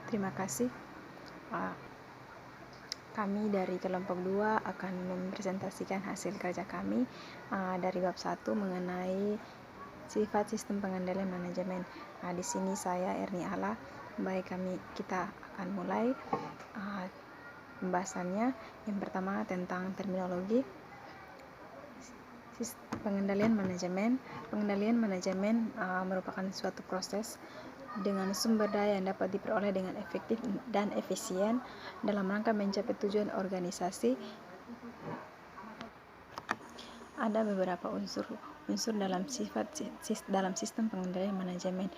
Terima kasih. Kami dari kelompok 2 akan mempresentasikan hasil kerja kami dari bab 1 mengenai sifat sistem pengendalian manajemen. Di sini saya Erni Ala. Baik, kita akan mulai pembahasannya. Yang pertama tentang terminologi. Pengendalian manajemen. Pengendalian manajemen merupakan suatu proses dengan sumber daya yang dapat diperoleh dengan efektif dan efisien dalam rangka mencapai tujuan organisasi. Ada beberapa unsur dalam sistem pengendalian manajemen,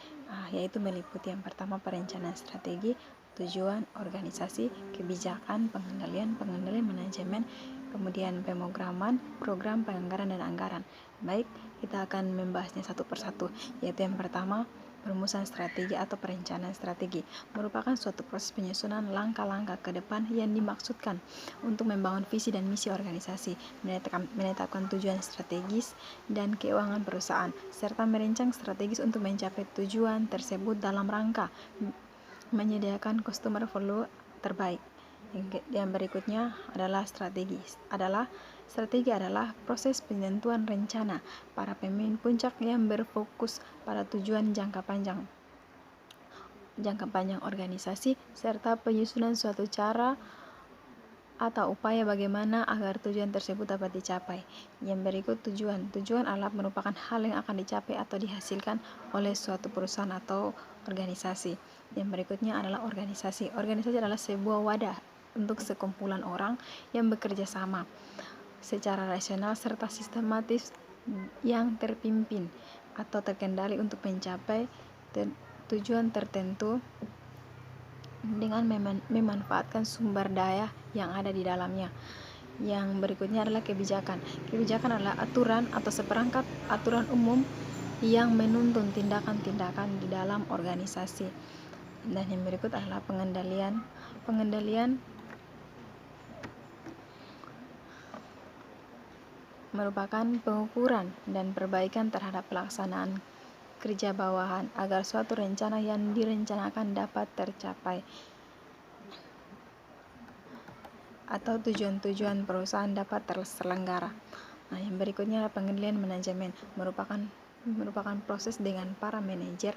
yaitu meliputi yang pertama perencanaan strategi, tujuan organisasi, kebijakan, pengendalian manajemen, kemudian pemrograman, program, penganggaran, dan anggaran. Baik, kita akan membahasnya satu persatu, yaitu yang pertama perumusan strategi atau perencanaan strategi merupakan suatu proses penyusunan langkah-langkah ke depan yang dimaksudkan untuk membangun visi dan misi organisasi, menetapkan tujuan strategis dan keuangan perusahaan, serta merancang strategis untuk mencapai tujuan tersebut dalam rangka menyediakan customer value terbaik. Yang berikutnya adalah strategi adalah proses penentuan rencana para pemimpin puncak yang berfokus pada tujuan jangka panjang organisasi serta penyusunan suatu cara atau upaya bagaimana agar tujuan tersebut dapat dicapai. Yang berikut tujuan adalah merupakan hal yang akan dicapai atau dihasilkan oleh suatu perusahaan atau organisasi. Yang berikutnya adalah organisasi adalah sebuah wadah untuk sekumpulan orang yang bekerja sama secara rasional serta sistematis yang terpimpin atau terkendali untuk mencapai tujuan tertentu dengan memanfaatkan sumber daya yang ada di dalamnya. Yang berikutnya adalah kebijakan. Kebijakan adalah aturan atau seperangkat aturan umum yang menuntun tindakan-tindakan di dalam organisasi. Dan yang berikut adalah pengendalian merupakan pengukuran dan perbaikan terhadap pelaksanaan kerja bawahan agar suatu rencana yang direncanakan dapat tercapai atau tujuan-tujuan perusahaan dapat terselenggara. Yang berikutnya adalah pengendalian manajemen merupakan proses dengan para manajer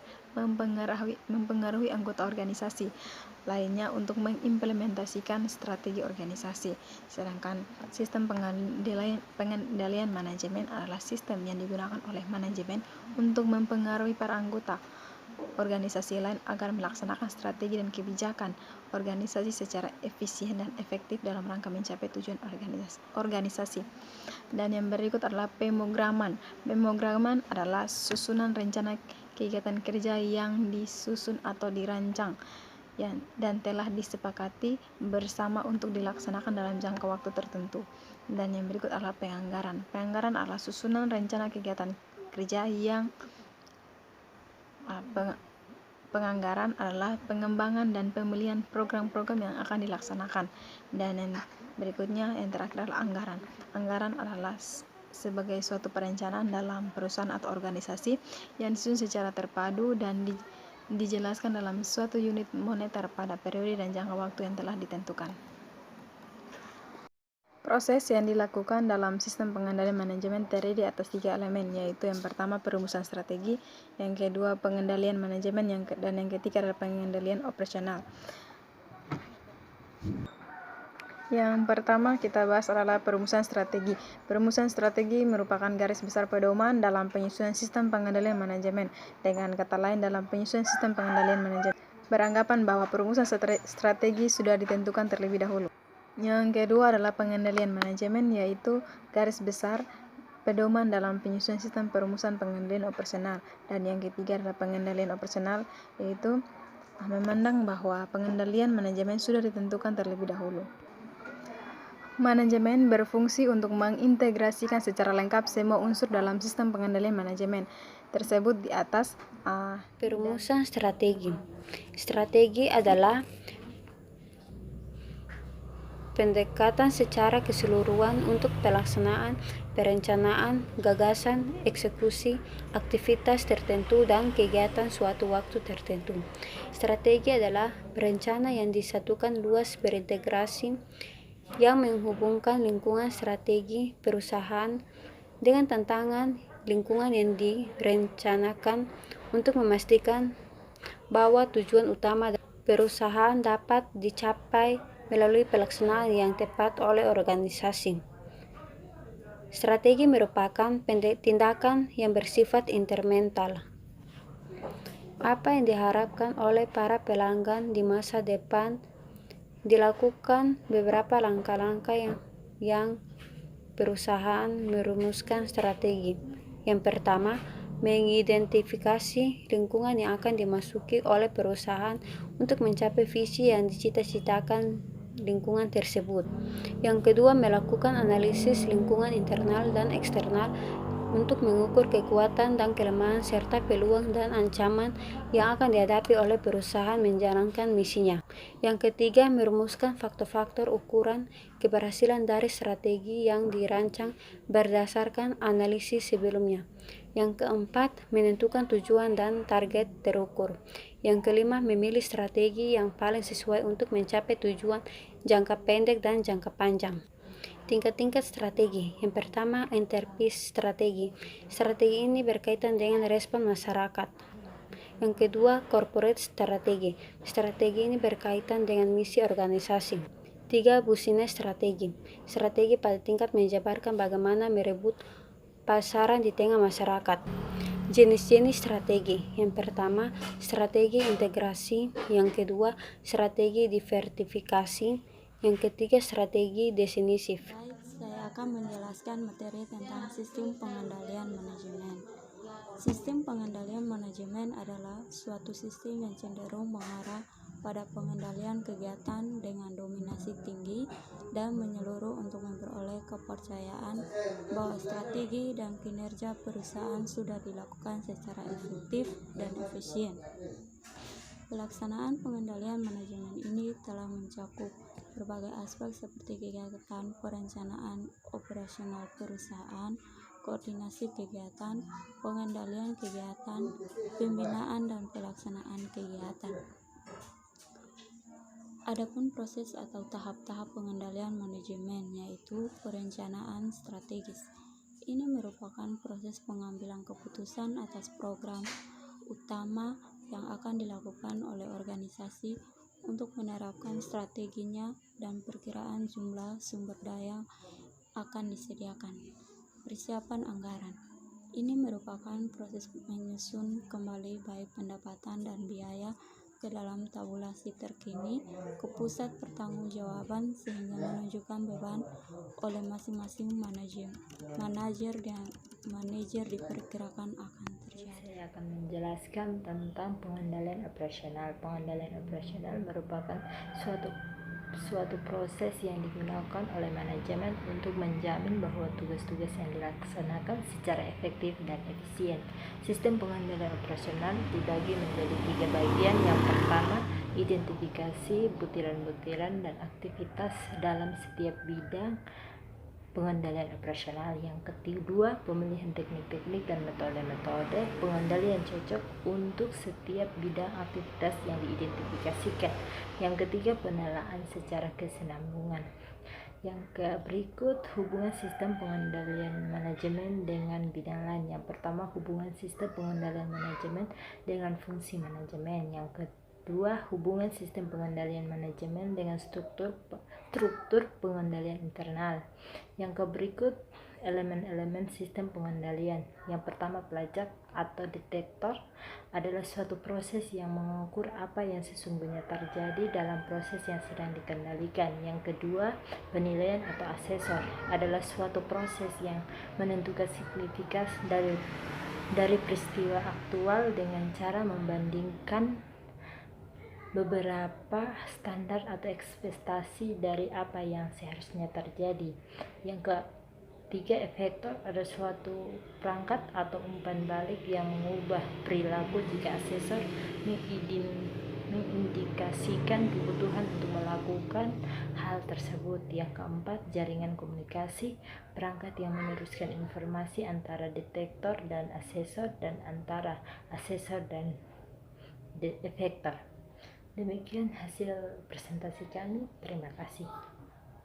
mempengaruhi anggota organisasi lainnya untuk mengimplementasikan strategi organisasi. Sedangkan sistem pengendalian manajemen adalah sistem yang digunakan oleh manajemen untuk mempengaruhi para anggota organisasi lain agar melaksanakan strategi dan kebijakan organisasi secara efisien dan efektif dalam rangka mencapai tujuan organisasi. Dan yang berikut adalah pemrograman. Pemrograman adalah susunan rencana kegiatan kerja yang disusun atau dirancang dan telah disepakati bersama untuk dilaksanakan dalam jangka waktu tertentu. Dan yang berikut adalah penganggaran. Penganggaran adalah susunan rencana kegiatan kerja yang penganggaran adalah pengembangan dan pemilihan program-program yang akan dilaksanakan. Dan yang berikutnya, yang terakhir adalah anggaran. Anggaran adalah sebagai suatu perencanaan dalam perusahaan atau organisasi yang disusun secara terpadu dan dijelaskan dalam suatu unit moneter pada periode dan jangka waktu yang telah ditentukan. Proses yang dilakukan dalam sistem pengendalian manajemen terdiri atas 3 elemen, yaitu yang pertama perumusan strategi, yang kedua pengendalian manajemen, dan yang ketiga adalah pengendalian operasional. Yang pertama kita bahas adalah perumusan strategi. Perumusan strategi merupakan garis besar pedoman dalam penyusunan sistem pengendalian manajemen. Dengan kata lain, dalam penyusunan sistem pengendalian manajemen beranggapan bahwa perumusan strategi sudah ditentukan terlebih dahulu. Yang kedua adalah pengendalian manajemen, yaitu garis besar pedoman dalam penyusunan sistem perumusan pengendalian operasional. Dan yang ketiga adalah pengendalian operasional, yaitu memandang bahwa pengendalian manajemen sudah ditentukan terlebih dahulu. Manajemen berfungsi untuk mengintegrasikan secara lengkap semua unsur dalam sistem pengendalian manajemen tersebut di atas. Perumusan strategi. Strategi adalah pendekatan secara keseluruhan untuk pelaksanaan perencanaan, gagasan, eksekusi, aktivitas tertentu, dan kegiatan suatu waktu tertentu. Strategi adalah rencana yang disatukan luas berintegrasi yang menghubungkan lingkungan strategi perusahaan dengan tantangan lingkungan yang direncanakan untuk memastikan bahwa tujuan utama perusahaan dapat dicapai melalui pelaksanaan yang tepat oleh organisasi. Strategi merupakan tindakan yang bersifat intermental. Apa yang diharapkan oleh para pelanggan di masa depan dilakukan beberapa langkah-langkah yang perusahaan merumuskan strategi. Yang pertama, mengidentifikasi lingkungan yang akan dimasuki oleh perusahaan untuk mencapai visi yang dicita-citakan lingkungan tersebut. Yang kedua, melakukan analisis lingkungan internal dan eksternal untuk mengukur kekuatan dan kelemahan serta peluang dan ancaman yang akan dihadapi oleh perusahaan menjalankan misinya. Yang ketiga, merumuskan faktor-faktor ukuran keberhasilan dari strategi yang dirancang berdasarkan analisis sebelumnya. Yang keempat, menentukan tujuan dan target terukur. Yang kelima, memilih strategi yang paling sesuai untuk mencapai tujuan jangka pendek dan jangka panjang. Tingkat-tingkat strategi. Yang pertama, enterprise strategi. Strategi ini berkaitan dengan respon masyarakat. Yang kedua, corporate strategi. Strategi ini berkaitan dengan misi organisasi. 3. Business strategi. Strategi pada tingkat menjabarkan bagaimana merebut pasaran di tengah masyarakat. Jenis-jenis strategi. Yang pertama, strategi integrasi. Yang kedua, strategi diversifikasi. Yang ketiga, strategi defensif. Baik, saya akan menjelaskan materi tentang sistem pengendalian manajemen. Sistem pengendalian manajemen adalah suatu sistem yang cenderung mengarah pada pengendalian kegiatan dengan dominasi tinggi dan menyeluruh untuk memperoleh kepercayaan bahwa strategi dan kinerja perusahaan sudah dilakukan secara efektif dan efisien. Pelaksanaan pengendalian manajemen ini telah mencakup berbagai aspek seperti kegiatan perencanaan operasional perusahaan, koordinasi kegiatan, pengendalian kegiatan, pembinaan dan pelaksanaan kegiatan. Adapun proses atau tahap-tahap pengendalian manajemen yaitu perencanaan strategis. Ini merupakan proses pengambilan keputusan atas program utama yang akan dilakukan oleh organisasi untuk menerapkan strateginya dan perkiraan jumlah sumber daya akan disediakan. Persiapan anggaran. Ini merupakan proses menyusun kembali baik pendapatan dan biaya ke dalam tabulasi terkini ke pusat pertanggungjawaban sehingga menunjukkan beban oleh masing-masing manajer diperkirakan akan terjadi. Saya akan menjelaskan tentang pengendalian operasional. Pengendalian operasional merupakan suatu proses yang digunakan oleh manajemen untuk menjamin bahwa tugas-tugas yang dilaksanakan secara efektif dan efisien. Sistem pengendalian operasional dibagi menjadi 3 bagian. Yang pertama, identifikasi butiran-butiran dan aktivitas dalam setiap bidang pengendalian operasional. Yang kedua, pemilihan teknik-teknik dan metode-metode pengendalian yang cocok untuk setiap bidang aktivitas yang diidentifikasikan. Yang ketiga, penilaian secara kesinambungan. Yang berikut, hubungan sistem pengendalian manajemen dengan bidang lain. Yang pertama, hubungan sistem pengendalian manajemen dengan fungsi manajemen. Yang kedua, hubungan sistem pengendalian manajemen dengan struktur pengendalian internal. Yang berikut, elemen-elemen sistem pengendalian. Yang pertama, pelacak atau detektor adalah suatu proses yang mengukur apa yang sesungguhnya terjadi dalam proses yang sedang dikendalikan. Yang kedua, penilaian atau asesor adalah suatu proses yang menentukan signifikas dari peristiwa aktual dengan cara membandingkan beberapa standar atau ekspektasi dari apa yang seharusnya terjadi. Yang ketiga, efektor adalah suatu perangkat atau umpan balik yang mengubah perilaku jika asesor mengindikasikan mendefinisikan kebutuhan untuk melakukan hal tersebut. Yang keempat, jaringan komunikasi, perangkat yang meneruskan informasi antara detektor dan asesor dan antara asesor dan efektor. Demikian hasil presentasi kami. Terima kasih.